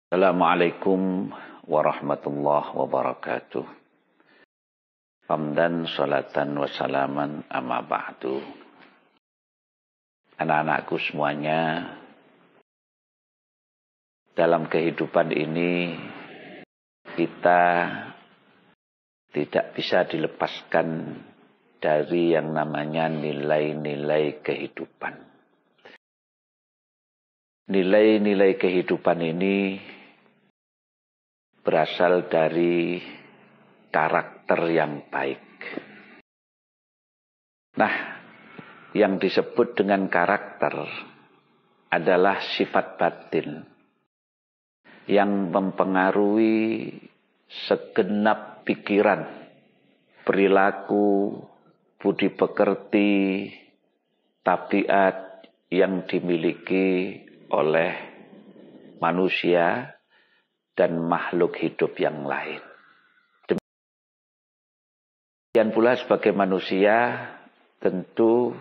Assalamualaikum warahmatullahi wabarakatuh. Hamdan salatan wa salaman amma ba'du. Anak-anakku semuanya, dalam kehidupan ini kita tidak bisa dilepaskan dari yang namanya nilai-nilai kehidupan. Nilai-nilai kehidupan ini berasal dari karakter yang baik. Nah, yang disebut dengan karakter adalah sifat batin yang mempengaruhi segenap pikiran, perilaku, budi pekerti, tabiat yang dimiliki oleh manusia dan makhluk hidup yang lain. Demikian pula sebagai manusia, tentu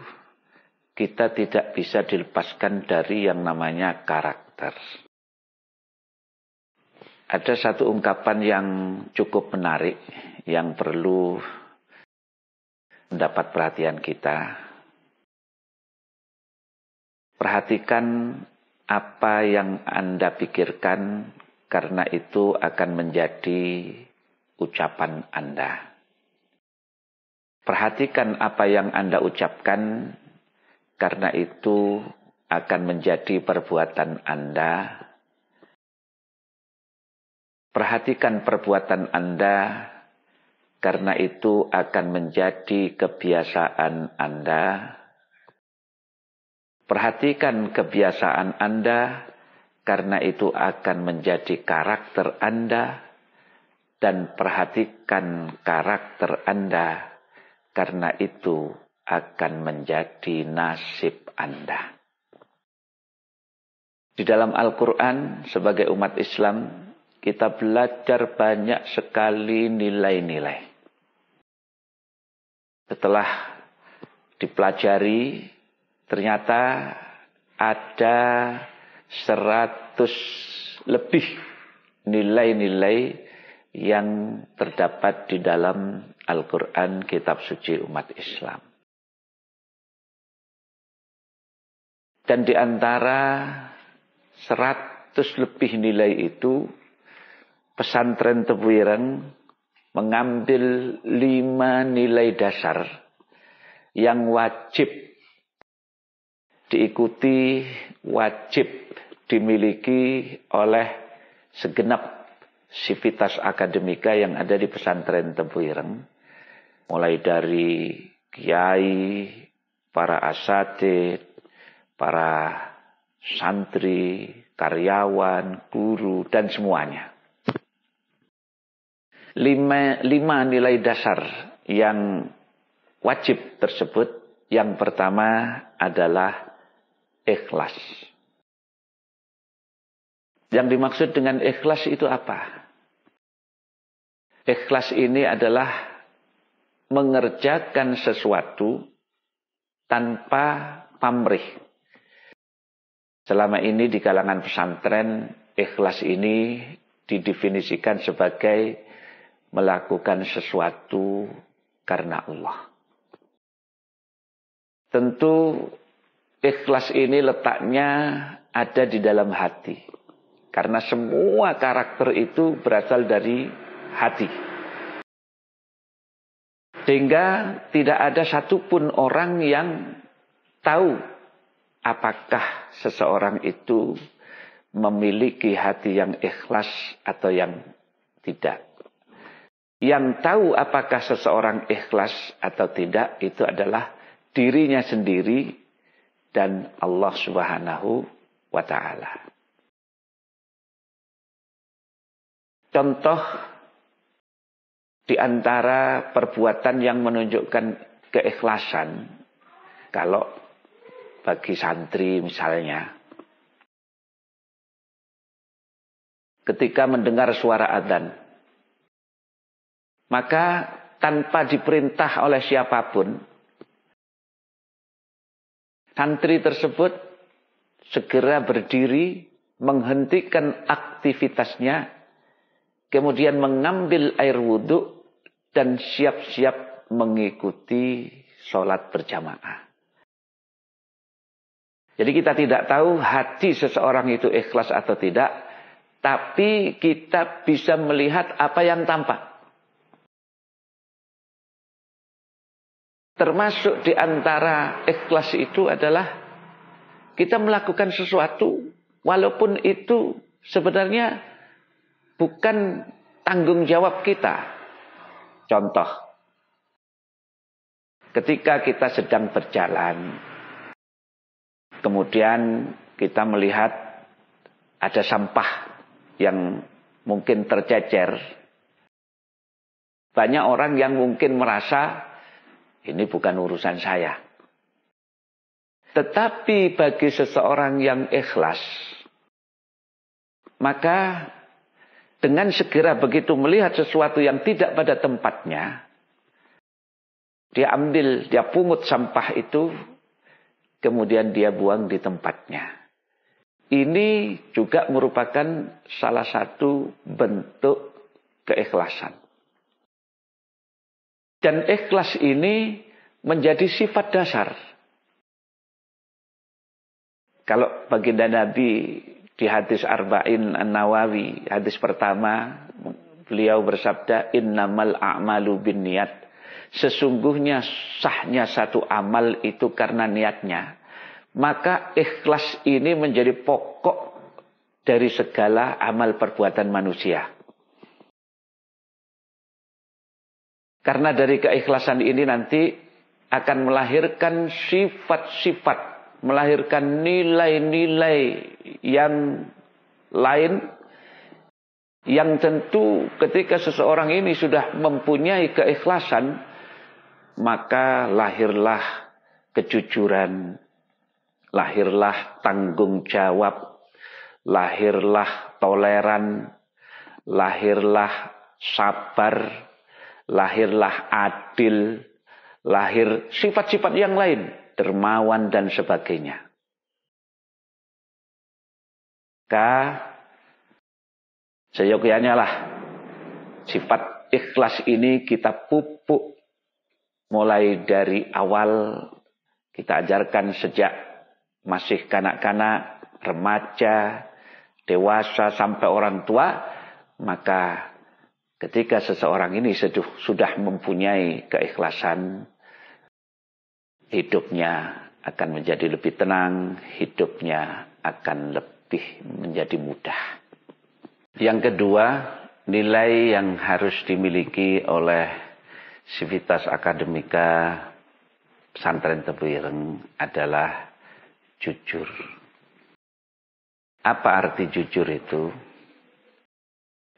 kita tidak bisa dilepaskan dari yang namanya karakter. Ada satu ungkapan yang cukup menarik yang perlu mendapat perhatian kita. Perhatikan apa yang Anda pikirkan, karena itu akan menjadi ucapan Anda. Perhatikan apa yang Anda ucapkan, karena itu akan menjadi perbuatan Anda. Perhatikan perbuatan Anda, karena itu akan menjadi kebiasaan Anda. Perhatikan kebiasaan Anda, karena itu akan menjadi karakter Anda. Dan perhatikan karakter Anda, karena itu akan menjadi nasib Anda. Di dalam Al-Quran, sebagai umat Islam, kita belajar banyak sekali nilai-nilai. Setelah dipelajari, ternyata ada 100 lebih nilai-nilai yang terdapat di dalam Al-Quran, kitab suci umat Islam. Dan di antara 100 lebih nilai itu, pesantren Tebu Ireng mengambil 5 nilai dasar yang wajib diikuti, wajib dimiliki oleh segenap sivitas akademika yang ada di pesantren Tebu Ireng. Mulai dari kiai, para asatidz, para santri, karyawan, guru, dan semuanya. 5 nilai dasar yang wajib tersebut, yang pertama adalah ikhlas. Yang dimaksud dengan ikhlas itu apa? Ikhlas ini adalah mengerjakan sesuatu tanpa pamrih. Selama ini di kalangan pesantren, ikhlas ini didefinisikan sebagai melakukan sesuatu karena Allah. Tentu ikhlas ini letaknya ada di dalam hati. Karena semua karakter itu berasal dari hati. Sehingga tidak ada satupun orang yang tahu apakah seseorang itu memiliki hati yang ikhlas atau yang tidak. Yang tahu apakah seseorang ikhlas atau tidak itu adalah dirinya sendiri dan Allah Subhanahu wa ta'ala. Contoh di antara perbuatan yang menunjukkan keikhlasan, kalau bagi santri misalnya, ketika mendengar suara adzan, maka tanpa diperintah oleh siapapun, santri tersebut segera berdiri menghentikan aktivitasnya, kemudian mengambil air wudhu dan siap-siap mengikuti sholat berjamaah. Jadi kita tidak tahu hati seseorang itu ikhlas atau tidak, tapi kita bisa melihat apa yang tampak. Termasuk di antara ikhlas itu adalah kita melakukan sesuatu walaupun itu sebenarnya bukan tanggung jawab kita. Contoh, ketika kita sedang berjalan, kemudian kita melihat ada sampah yang mungkin tercecer. Banyak orang yang mungkin merasa ini bukan urusan saya. Tetapi bagi seseorang yang ikhlas, maka dengan segera begitu melihat sesuatu yang tidak pada tempatnya, dia ambil, dia pungut sampah itu, kemudian dia buang di tempatnya. Ini juga merupakan salah satu bentuk keikhlasan. Dan ikhlas ini menjadi sifat dasar. Kalau baginda Nabi di hadis Arba'in An-Nawawi, hadis pertama, beliau bersabda, innamal a'malu binniyat. Sesungguhnya sahnya satu amal itu karena niatnya. Maka ikhlas ini menjadi pokok dari segala amal perbuatan manusia. Karena dari keikhlasan ini nanti akan melahirkan sifat-sifat, melahirkan nilai-nilai yang lain, yang tentu ketika seseorang ini sudah mempunyai keikhlasan, maka lahirlah kejujuran, lahirlah tanggung jawab, lahirlah toleran, lahirlah sabar, lahirlah adil, lahir sifat-sifat yang lain, dermawan dan sebagainya. Seyogyanya lah sifat ikhlas ini kita pupuk mulai dari awal, kita ajarkan sejak masih kanak-kanak, remaja, dewasa sampai orang tua, maka ketika seseorang ini sudah mempunyai keikhlasan, hidupnya akan menjadi lebih tenang, hidupnya akan lebih menjadi mudah. Yang kedua, nilai yang harus dimiliki oleh Sivitas Akademika Pesantren Tebu Ireng adalah jujur. Apa arti jujur itu?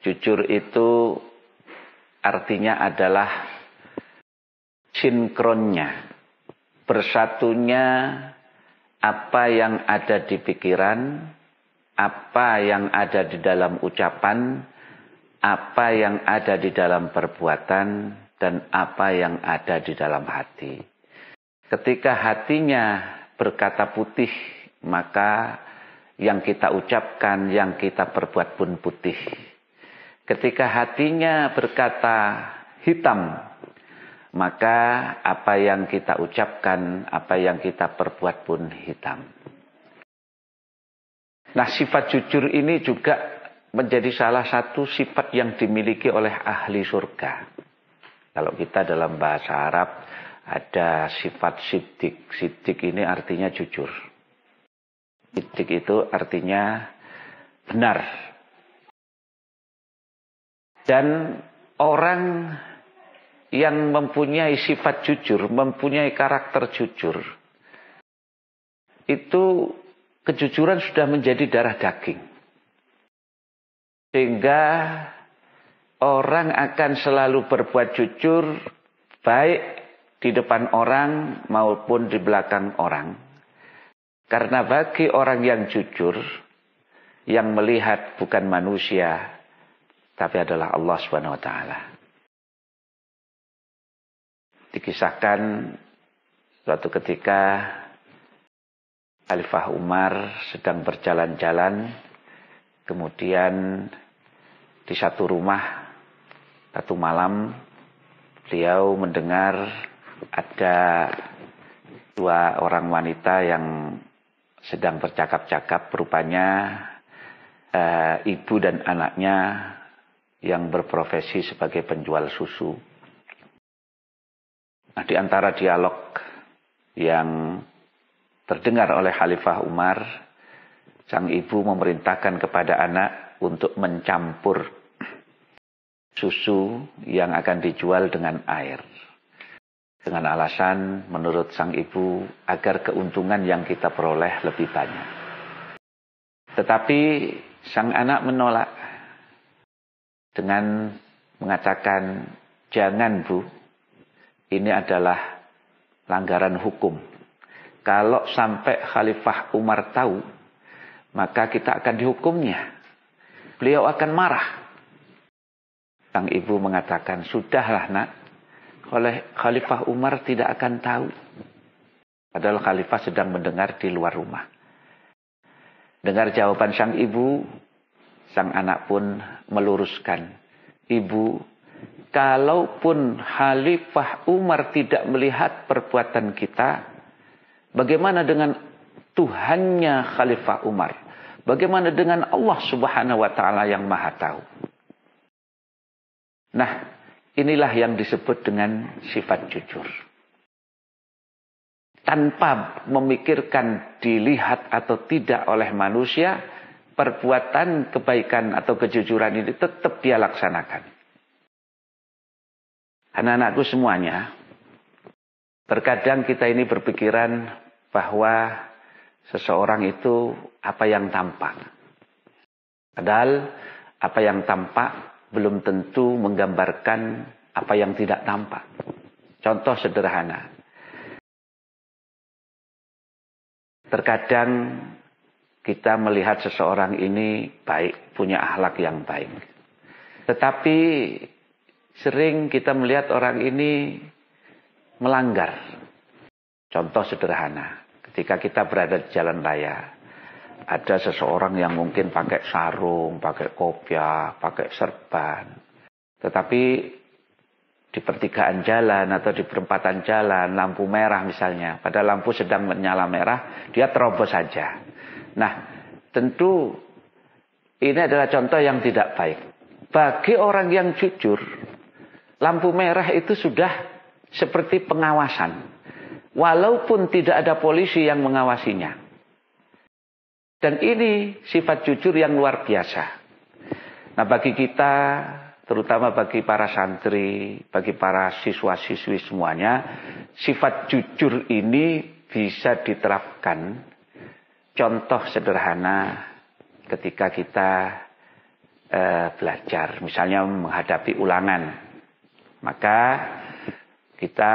Jujur itu artinya adalah sinkronnya, bersatunya apa yang ada di pikiran, apa yang ada di dalam ucapan, apa yang ada di dalam perbuatan, dan apa yang ada di dalam hati. Ketika hatinya berkata putih, maka yang kita ucapkan, yang kita perbuat pun putih. Ketika hatinya berkata hitam, maka apa yang kita ucapkan, apa yang kita perbuat pun hitam. Nah, sifat jujur ini juga menjadi salah satu sifat yang dimiliki oleh ahli surga. Kalau kita dalam bahasa Arab ada sifat siddiq. Siddiq ini artinya jujur. Siddiq itu artinya benar. Dan orang yang mempunyai sifat jujur, mempunyai karakter jujur, itu kejujuran sudah menjadi darah daging. Sehingga orang akan selalu berbuat jujur, baik di depan orang maupun di belakang orang. Karena bagi orang yang jujur, yang melihat bukan manusia, tapi adalah Allah Subhanahu wa taala. Dikisahkan suatu ketika Khalifah Umar sedang berjalan-jalan Kemudian di satu rumah, satu malam, beliau mendengar ada dua orang wanita yang sedang bercakap-cakap, rupanya ibu dan anaknya yang berprofesi sebagai penjual susu. Nah, di antara dialog yang terdengar oleh Khalifah Umar, sang ibu memerintahkan kepada anak untuk mencampur susu yang akan dijual dengan air. Dengan alasan menurut sang ibu agar keuntungan yang kita peroleh lebih banyak. Tetapi sang anak menolak dengan mengatakan, "Jangan, Bu. Ini adalah pelanggaran hukum. Kalau sampai Khalifah Umar tahu, maka kita akan dihukumnya. Beliau akan marah." Sang ibu mengatakan, "Sudahlah, Nak. Oleh Khalifah Umar tidak akan tahu." Padahal Khalifah sedang mendengar di luar rumah. Dengar jawaban sang ibu, sang anak pun meluruskan, "Ibu, kalaupun Khalifah Umar tidak melihat perbuatan kita, bagaimana dengan Tuhannya Khalifah Umar? Bagaimana dengan Allah Subhanahu wa Ta'ala yang Maha Tahu?" Nah, inilah yang disebut dengan sifat jujur. Tanpa memikirkan dilihat atau tidak oleh manusia, perbuatan kebaikan atau kejujuran ini tetap dia laksanakan. Anak-anakku semuanya, terkadang kita ini berpikiran bahwa seseorang itu apa yang tampak. Padahal apa yang tampak belum tentu menggambarkan apa yang tidak tampak. Contoh sederhana. Terkadang kita melihat seseorang ini baik, punya akhlak yang baik. Tetapi sering kita melihat orang ini melanggar. Contoh sederhana. Ketika kita berada di jalan raya, ada seseorang yang mungkin pakai sarung, pakai kopiah, pakai serban. Tetapi di pertigaan jalan atau di perempatan jalan, lampu merah misalnya. Pada lampu sedang menyala merah, dia terobos saja. Nah, tentu ini adalah contoh yang tidak baik. Bagi orang yang jujur, lampu merah itu sudah seperti pengawasan. Walaupun tidak ada polisi yang mengawasinya. Dan ini sifat jujur yang luar biasa. Nah, bagi kita, terutama bagi para santri, bagi para siswa-siswi semuanya, sifat jujur ini bisa diterapkan. Contoh sederhana ketika kita belajar, misalnya menghadapi ulangan. Maka kita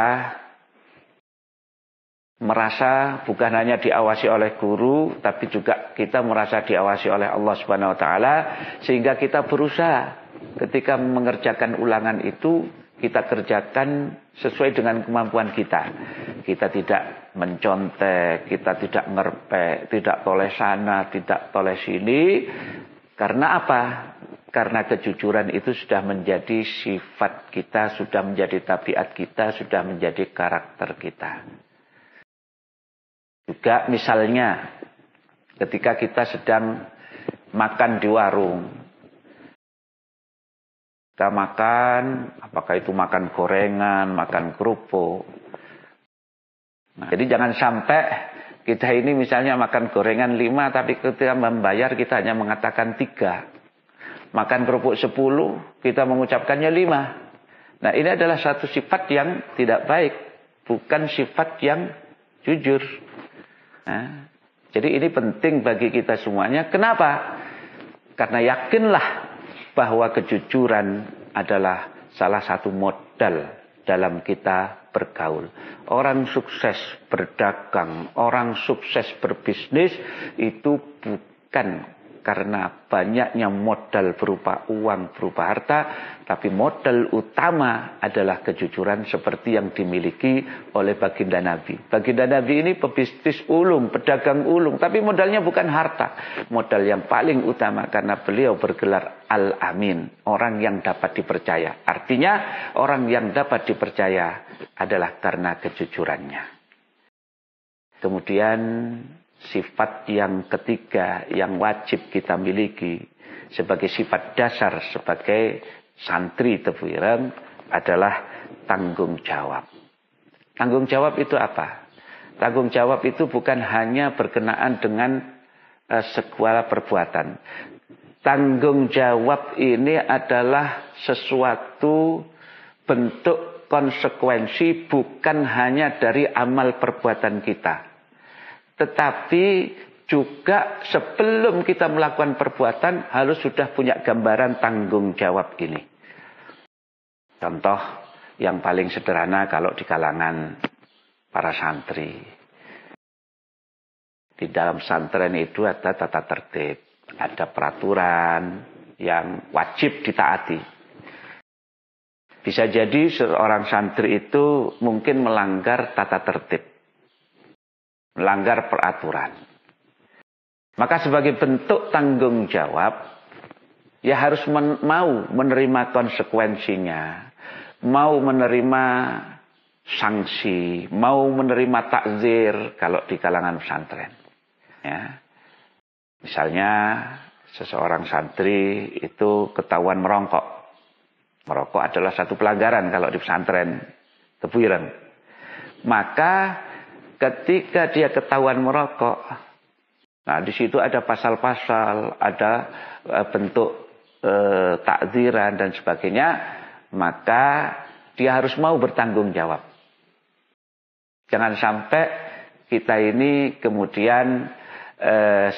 merasa bukan hanya diawasi oleh guru, tapi juga kita merasa diawasi oleh Allah Subhanahu wa Ta'ala, sehingga kita berusaha ketika mengerjakan ulangan itu, kita kerjakan sesuai dengan kemampuan kita. Kita tidak mencontek, kita tidak ngerpek, tidak toleh sana, tidak toleh sini. Karena apa? Karena kejujuran itu sudah menjadi sifat kita, sudah menjadi tabiat kita, sudah menjadi karakter kita. Juga misalnya ketika kita sedang makan di warung. Kita makan, apakah itu makan gorengan, makan kerupuk. Nah, jadi jangan sampai kita ini misalnya makan gorengan 5, tapi ketika membayar kita hanya mengatakan 3. Makan kerupuk 10, kita mengucapkannya 5. Nah, ini adalah satu sifat yang tidak baik. Bukan sifat yang jujur. Nah, jadi ini penting bagi kita semuanya. Kenapa? Karena yakinlah bahwa kejujuran adalah salah satu modal dalam kita bergaul. Orang sukses berdagang, orang sukses berbisnis itu bukan karena banyaknya modal berupa uang, berupa harta, tapi modal utama adalah kejujuran seperti yang dimiliki oleh baginda Nabi. Baginda Nabi ini pebisnis ulung, pedagang ulung, tapi modalnya bukan harta. Modal yang paling utama karena beliau bergelar Al-Amin, orang yang dapat dipercaya. Artinya orang yang dapat dipercaya adalah karena kejujurannya. Kemudian sifat yang ketiga yang wajib kita miliki sebagai sifat dasar sebagai santri Tebu Ireng adalah tanggung jawab. Tanggung jawab itu apa? Tanggung jawab itu bukan hanya berkenaan dengan segala perbuatan. Tanggung jawab ini adalah sesuatu bentuk konsekuensi bukan hanya dari amal perbuatan kita. Tetapi juga sebelum kita melakukan perbuatan harus sudah punya gambaran tanggung jawab ini. Contoh yang paling sederhana kalau di kalangan para santri. Di dalam pesantren itu ada tata tertib, ada peraturan yang wajib ditaati. Bisa jadi seorang santri itu mungkin melanggar tata tertib, melanggar peraturan. Maka sebagai bentuk tanggung jawab, ya harus mau menerima konsekuensinya, mau menerima sanksi, mau menerima takzir kalau di kalangan pesantren. Ya. Misalnya seseorang santri itu ketahuan merokok. Merokok adalah satu pelanggaran kalau di pesantren Tebu Ireng. Maka ketika dia ketahuan merokok, nah di situ ada pasal-pasal, ada bentuk takziran dan sebagainya, maka dia harus mau bertanggung jawab. Jangan sampai kita ini kemudian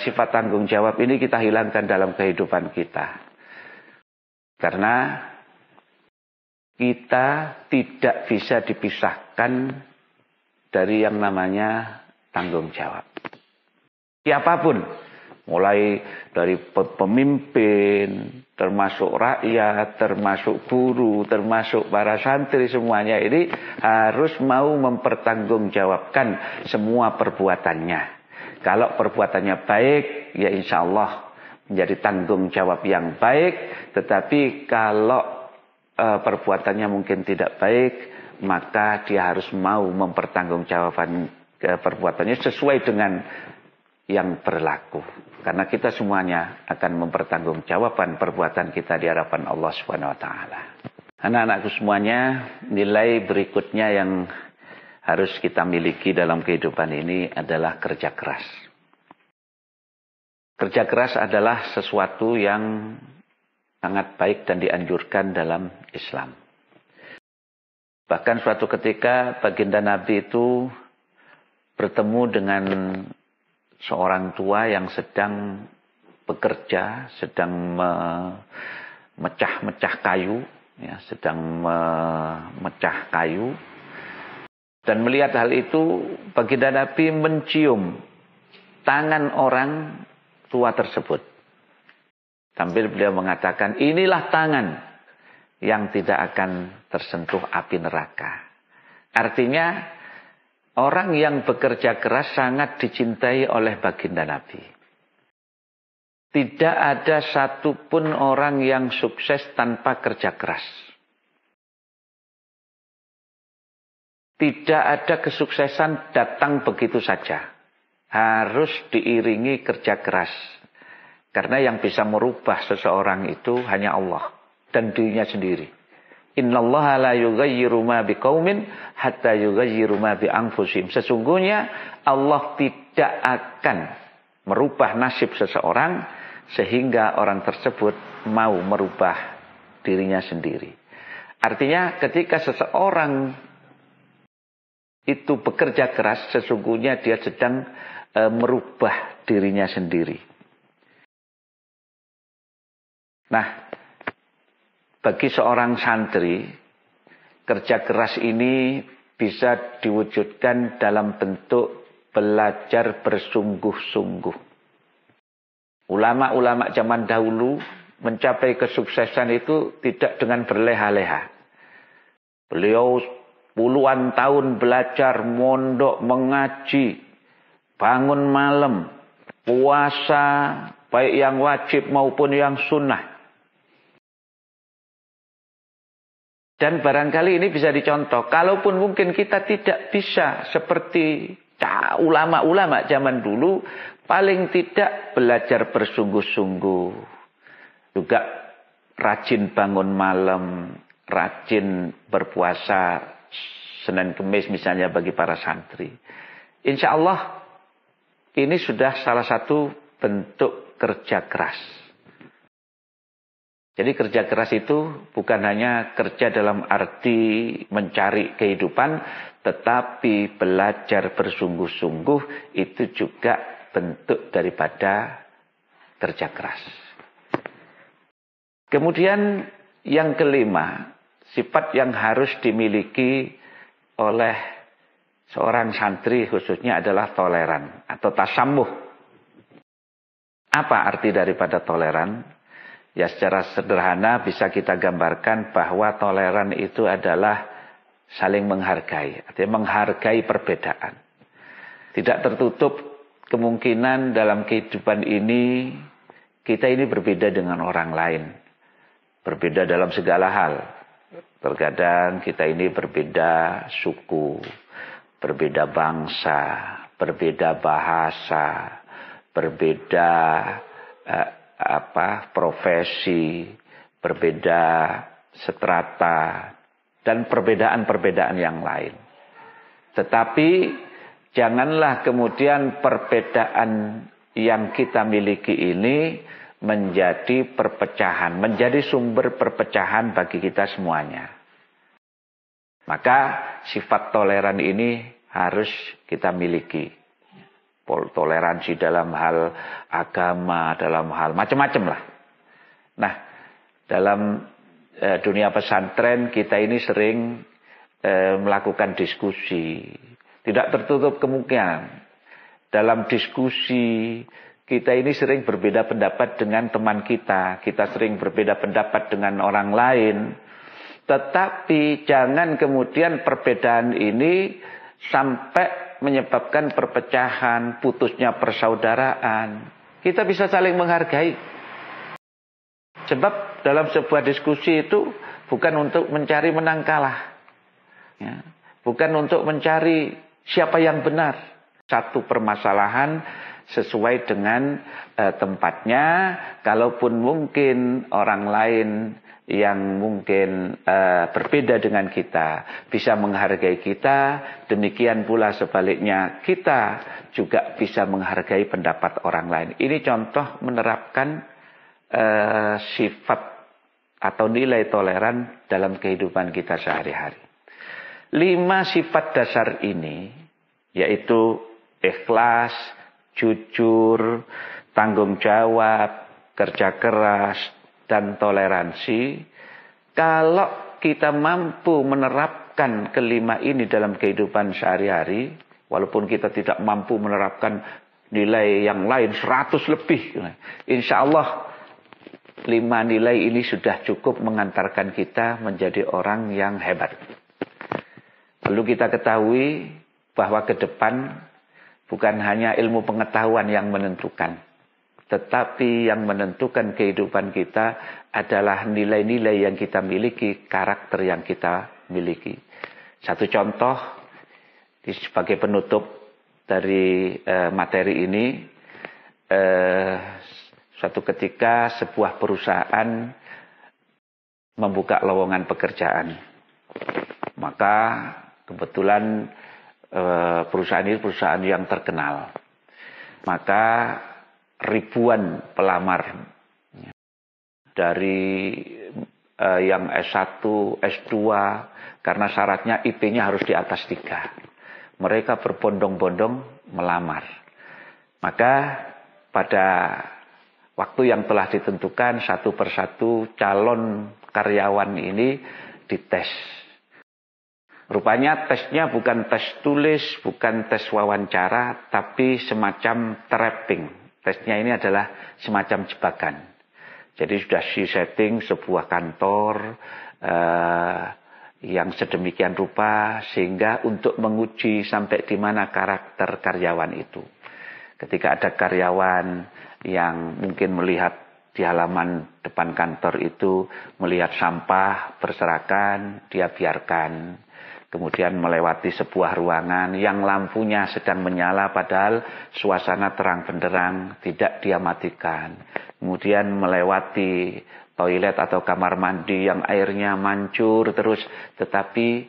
sifat tanggung jawab ini kita hilangkan dalam kehidupan kita. Karena kita tidak bisa dipisahkan dari yang namanya tanggung jawab. Siapapun, mulai dari pemimpin, termasuk rakyat, termasuk guru, termasuk para santri, semuanya ini harus mau mempertanggungjawabkan semua perbuatannya. Kalau perbuatannya baik, ya insya Allah menjadi tanggung jawab yang baik. Tetapi kalau perbuatannya mungkin tidak baik, maka dia harus mau mempertanggungjawabkan perbuatannya sesuai dengan yang berlaku. Karena kita semuanya akan mempertanggungjawabkan perbuatan kita di hadapan Allah Subhanahu wa taala. Anak-anakku semuanya, nilai berikutnya yang harus kita miliki dalam kehidupan ini adalah kerja keras. Kerja keras adalah sesuatu yang sangat baik dan dianjurkan dalam Islam. Bahkan suatu ketika baginda Nabi itu bertemu dengan seorang tua yang sedang bekerja, sedang memecah-mecah kayu, ya, sedang memecah kayu. Dan melihat hal itu, baginda Nabi mencium tangan orang tua tersebut. Sambil beliau mengatakan, inilah tangan yang tidak akan tersentuh api neraka. Artinya, orang yang bekerja keras sangat dicintai oleh baginda Nabi. Tidak ada satupun orang yang sukses tanpa kerja keras. Tidak ada kesuksesan datang begitu saja. Harus diiringi kerja keras. Karena yang bisa merubah seseorang itu hanya Allah dan dirinya sendiri. Innallaha la yughayyiru ma biqaumin hatta yughayyiru ma bi anfusihim. Sesungguhnya Allah tidak akan merubah nasib seseorang sehingga orang tersebut mau merubah dirinya sendiri. Artinya ketika seseorang itu bekerja keras, sesungguhnya dia sedang merubah dirinya sendiri. Nah, bagi seorang santri, kerja keras ini bisa diwujudkan dalam bentuk belajar bersungguh-sungguh. Ulama-ulama zaman dahulu mencapai kesuksesan itu tidak dengan berleha-leha. Beliau puluhan tahun belajar, mondok, mengaji, bangun malam, puasa, baik yang wajib maupun yang sunnah. Dan barangkali ini bisa dicontoh. Kalaupun mungkin kita tidak bisa seperti ulama-ulama zaman dulu, paling tidak belajar bersungguh-sungguh. Juga rajin bangun malam, rajin berpuasa Senin Kemis misalnya bagi para santri. Insya Allah ini sudah salah satu bentuk kerja keras. Jadi kerja keras itu bukan hanya kerja dalam arti mencari kehidupan, tetapi belajar bersungguh-sungguh itu juga bentuk daripada kerja keras. Kemudian yang kelima, sifat yang harus dimiliki oleh seorang santri khususnya adalah toleran atau tasamuh. Apa arti daripada toleran? Ya secara sederhana bisa kita gambarkan bahwa toleran itu adalah saling menghargai. Artinya menghargai perbedaan. Tidak tertutup kemungkinan dalam kehidupan ini kita ini berbeda dengan orang lain. Berbeda dalam segala hal. Terkadang kita ini berbeda suku, berbeda bangsa, berbeda bahasa, berbeda profesi, berbeda strata, dan perbedaan-perbedaan yang lain. Tetapi janganlah kemudian perbedaan yang kita miliki ini menjadi perpecahan, menjadi sumber perpecahan bagi kita semuanya. Maka sifat toleran ini harus kita miliki. Toleransi dalam hal agama, dalam hal macam-macam lah. Nah, dalam dunia pesantren kita ini sering melakukan diskusi. Tidak tertutup kemungkinan dalam diskusi kita ini sering berbeda pendapat dengan teman kita. Kita sering berbeda pendapat dengan orang lain. Tetapi jangan kemudian perbedaan ini sampai menyebabkan perpecahan, putusnya persaudaraan. Kita bisa saling menghargai. Sebab dalam sebuah diskusi itu bukan untuk mencari menang kalah. Ya. Bukan untuk mencari siapa yang benar. Satu permasalahan sesuai dengan tempatnya. Kalaupun mungkin orang lain yang mungkin berbeda dengan kita bisa menghargai kita, demikian pula sebaliknya kita juga bisa menghargai pendapat orang lain. Ini contoh menerapkan sifat atau nilai toleran dalam kehidupan kita sehari-hari. 5 sifat dasar ini yaitu ikhlas, jujur, tanggung jawab, kerja keras, dan toleransi. Kalau kita mampu menerapkan kelima ini dalam kehidupan sehari-hari, walaupun kita tidak mampu menerapkan nilai yang lain 100 lebih, insya Allah 5 nilai ini sudah cukup mengantarkan kita menjadi orang yang hebat. Perlu kita ketahui bahwa ke depan bukan hanya ilmu pengetahuan yang menentukan, tetapi yang menentukan kehidupan kita adalah nilai-nilai yang kita miliki, karakter yang kita miliki. Satu contoh sebagai penutup dari materi ini, suatu ketika sebuah perusahaan membuka lowongan pekerjaan. Maka kebetulan perusahaan ini perusahaan yang terkenal. Maka ribuan pelamar dari yang S1, S2 karena syaratnya IP-nya harus di atas 3. Mereka berbondong-bondong melamar. Maka pada waktu yang telah ditentukan satu persatu calon karyawan ini dites. Rupanya tesnya bukan tes tulis, bukan tes wawancara, tapi semacam trapping. Tesnya ini adalah semacam jebakan. Jadi sudah setting sebuah kantor yang sedemikian rupa sehingga untuk menguji sampai di mana karakter karyawan itu. Ketika ada karyawan yang mungkin melihat di halaman depan kantor itu melihat sampah berserakan, dia biarkan. Kemudian melewati sebuah ruangan yang lampunya sedang menyala padahal suasana terang benderang, tidak dia matikan. Kemudian melewati toilet atau kamar mandi yang airnya mancur terus, tetapi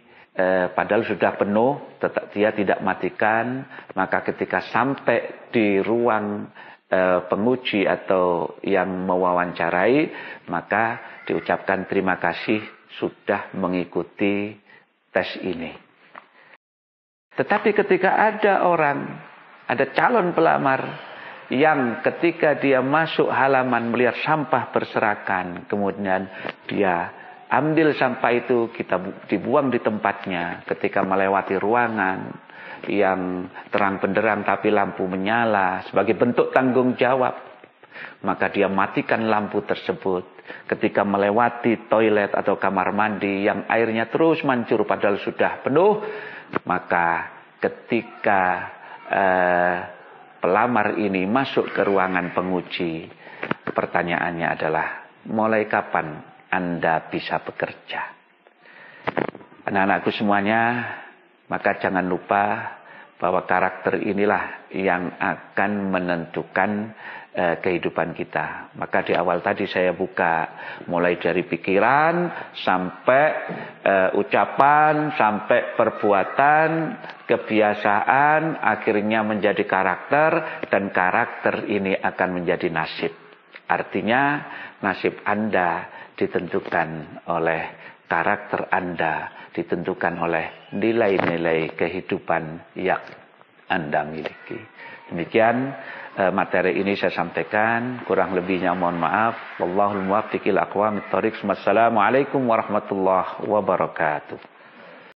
padahal sudah penuh, dia tidak matikan. Maka ketika sampai di ruang penguji atau yang mewawancarai, maka diucapkan terima kasih sudah mengikuti tes ini. Tetapi ketika ada calon pelamar yang ketika dia masuk halaman melihat sampah berserakan, kemudian dia ambil sampah itu, kita dibuang di tempatnya. Ketika melewati ruangan yang terang benderang tapi lampu menyala sebagai bentuk tanggung jawab, maka dia matikan lampu tersebut. Ketika melewati toilet atau kamar mandi yang airnya terus mancur padahal sudah penuh, maka ketika pelamar ini masuk ke ruangan penguji, pertanyaannya adalah, mulai kapan Anda bisa bekerja? Anak-anakku semuanya, maka jangan lupa bahwa karakter inilah yang akan menentukan kehidupan kita. Maka di awal tadi saya buka mulai dari pikiran sampai ucapan, sampai perbuatan, kebiasaan, akhirnya menjadi karakter, dan karakter ini akan menjadi nasib. Artinya nasib Anda ditentukan oleh karakter Anda, ditentukan oleh nilai-nilai kehidupan yang Anda miliki. Demikian materi ini saya sampaikan, kurang lebihnya mohon maaf. Wallahul muwaffiq ila aqwamit thoriq. Wassalamualaikum warahmatullahi wabarakatuh.